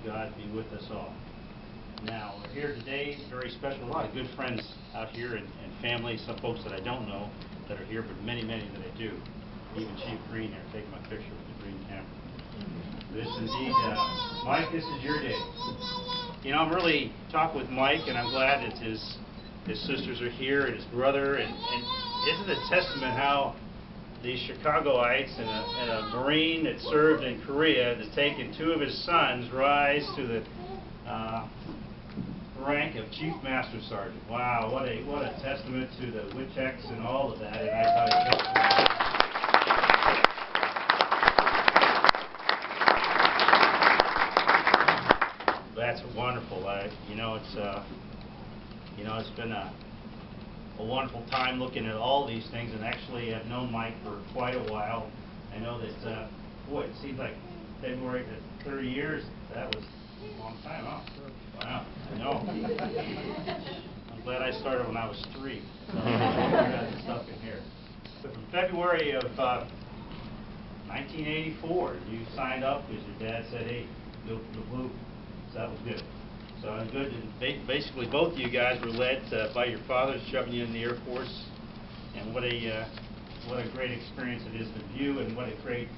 God be with us all. Now, we're here today, very special, a lot of good friends out here and family, some folks that I don't know that are here, but many, many that I do. Even Chief Green here, taking my picture with the green camera. This is indeed, Mike, this is your day. You know, I'm really talking with Mike, and I'm glad that his sisters are here, and his brother, and isn't it a testament how these Chicagoites and a Marine that served in Korea has taken two of his sons rise to the rank of Chief Master Sergeant. Wow, what a testament to the Witcheks and all of that. And I tell you, that's wonderful. It's been a wonderful time looking at all these things, and actually I've known Mike for quite a while. I know that, boy, it seems like February to 30 years, that was a long time, huh? Wow, I know. I'm glad I started when I was 3. So I got the stuff in here. So from February of 1984, you signed up because your dad said, hey, go for the blue. So that was good. So it was good. Basically, both of you guys were led by your fathers, shoving you in the Air Force, and what a great experience it is for you, and what a great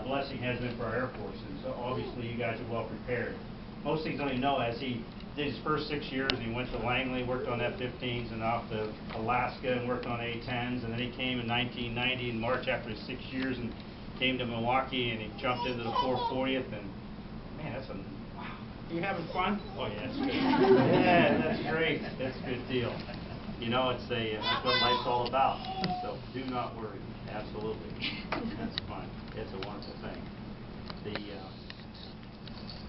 blessing has been for our Air Force. And so obviously, you guys are well prepared. Most things don't even know, as he did his first 6 years, he went to Langley, worked on F-15s, and off to Alaska and worked on A-10s, and then he came in 1990 in March after his 6 years and came to Milwaukee, and he jumped into the 440th, and man, that's a you having fun? Oh yeah, that's good. Yeah, that's great. That's a good deal. You know, that's what life's all about. So do not worry. Absolutely. That's fun. It's a wonderful thing.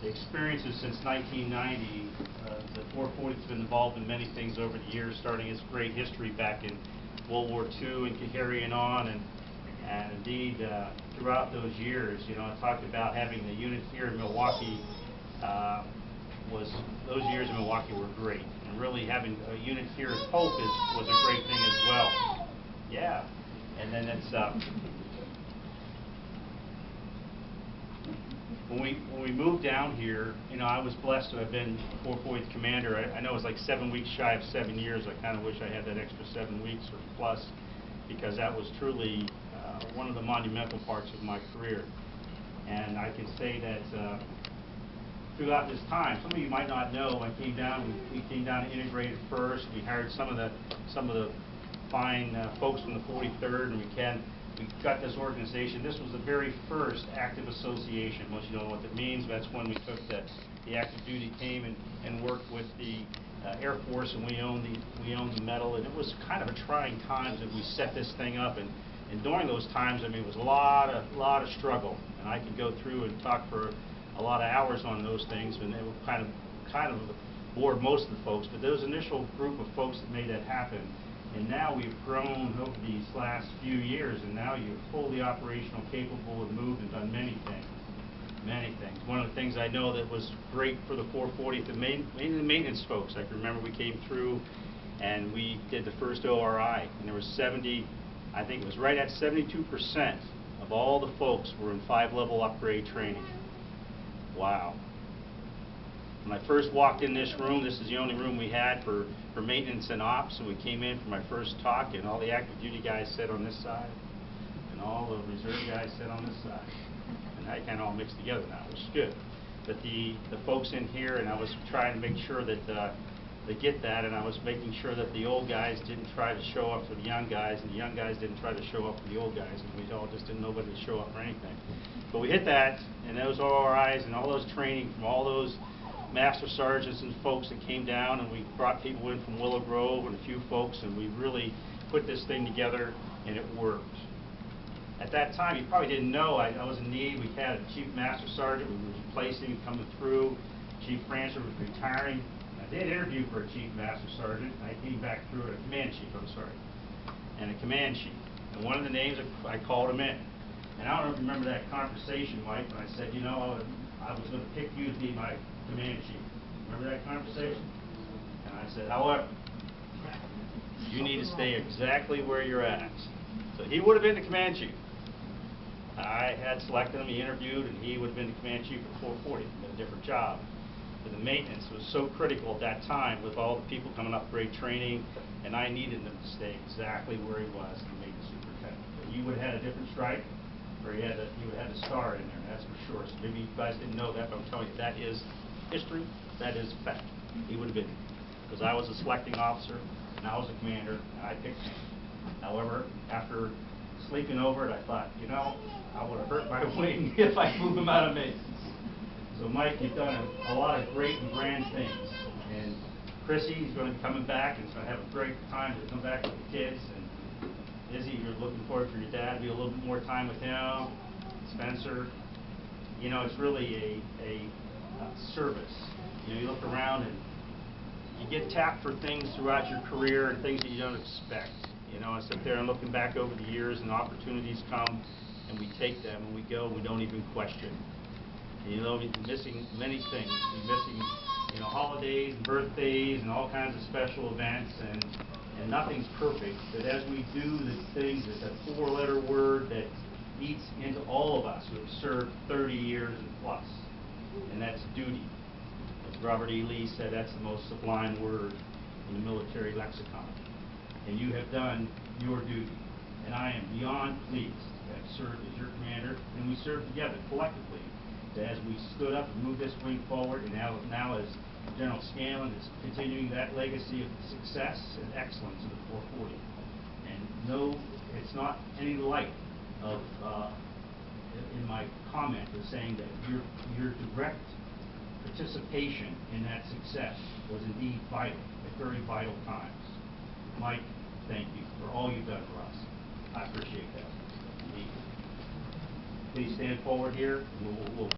The experiences since 1990, the 440's been involved in many things over the years, starting its great history back in World War II and carrying on, and indeed throughout those years, you know, I talked about having the unit here in Milwaukee. Those years in Milwaukee were great, and really having a unit here at Hope was a great thing as well. Yeah, and then it's when we moved down here, you know, I was blessed to have been 440th commander. I know it was like 7 weeks shy of 7 years. I kind of wish I had that extra 7 weeks or plus, because that was truly one of the monumental parts of my career. And I can say that throughout this time, some of you might not know, I came down. We came down integrated first. We hired some of the fine folks from the 43rd, and we got this organization. This was the very first active association. Most of you know what that means. That's when we took the active duty, came and worked with the Air Force, and we owned the medal. And it was kind of a trying times that we set this thing up. And during those times, I mean, it was a lot of struggle. And I could go through and talk for a lot of hours on those things, and they were kind of bored most of the folks. But there was an initial group of folks that made that happen, and now we've grown over these last few years, and now you're fully operational, capable, and moved and done many things. Many things. One of the things I know that was great for the 440th, mainly the maintenance folks. I can remember we came through, and we did the first ORI, and there was 70. I think it was right at 72% of all the folks were in 5-level upgrade training. Wow. When I first walked in this room, this is the only room we had for maintenance and ops, and we came in for my first talk, and all the active duty guys sat on this side, and all the reserve guys sat on this side. And I kind of all mixed together now, which is good. But the folks in here, and I was trying to make sure that they get that, and I was making sure that the old guys didn't try to show up for the young guys, and the young guys didn't try to show up for the old guys, and we all just didn't know nobody to show up for anything. But we hit that, and those ORIs and all those training from all those master sergeants and folks that came down, and we brought people in from Willow Grove and a few folks, and we really put this thing together, and it worked. At that time, you probably didn't know, I was in need. We had a chief master sergeant we were replacing, coming through. Chief Francher was retiring. I did interview for a chief master sergeant. I came back through a command chief, and a command chief. And one of the names, I called him in. And I don't know if you remember that conversation, Mike, when I said, you know, I was going to pick you to be my command chief. Remember that conversation? And I said, however, you need to stay exactly where you're at. So he would have been the command chief. I had selected him, he interviewed, and he would have been the command chief at 440, at a different job. But the maintenance was so critical at that time with all the people coming up grade training, and I needed him to stay exactly where he was, the maintenance superintendent. But you would have had a different stripe, or you would have had a star in there, that's for sure. So maybe you guys didn't know that, but I'm telling you, that is history, that is fact. He would have been, because I was a selecting officer, and I was a commander, and I picked him. However, after sleeping over it, I thought, you know, I would have hurt my wing if I moved him out of maintenance. So Mike, you've done a lot of great and grand things. And Chrissy's going to be coming back, and it's going to have a great time to come back with the kids. And Izzy, you're looking forward for your dad to be a little bit more time with him. Spencer, you know, it's really a service. You know, you look around and you get tapped for things throughout your career and things that you don't expect. You know, I sit there and looking back over the years, and opportunities come, and we take them, and we go, and we don't even question. And, you know, we're missing many things. We're missing, you know, holidays and birthdays and all kinds of special events, and nothing's perfect. But as we do the things, it's a four-letter word that eats into all of us who have served 30 years and plus, and that's duty. As Robert E. Lee said, that's the most sublime word in the military lexicon. And you have done your duty. And I am beyond pleased to have served as your commander, and we served together collectively as we stood up and moved this wing forward, and now as General Scanlon is continuing that legacy of success and excellence in the 440. And no, it's not any light of in my comment of saying that your direct participation in that success was indeed vital at very vital times. Mike, thank you for all you've done for us. I appreciate that. Indeed. Please stand forward here. We'll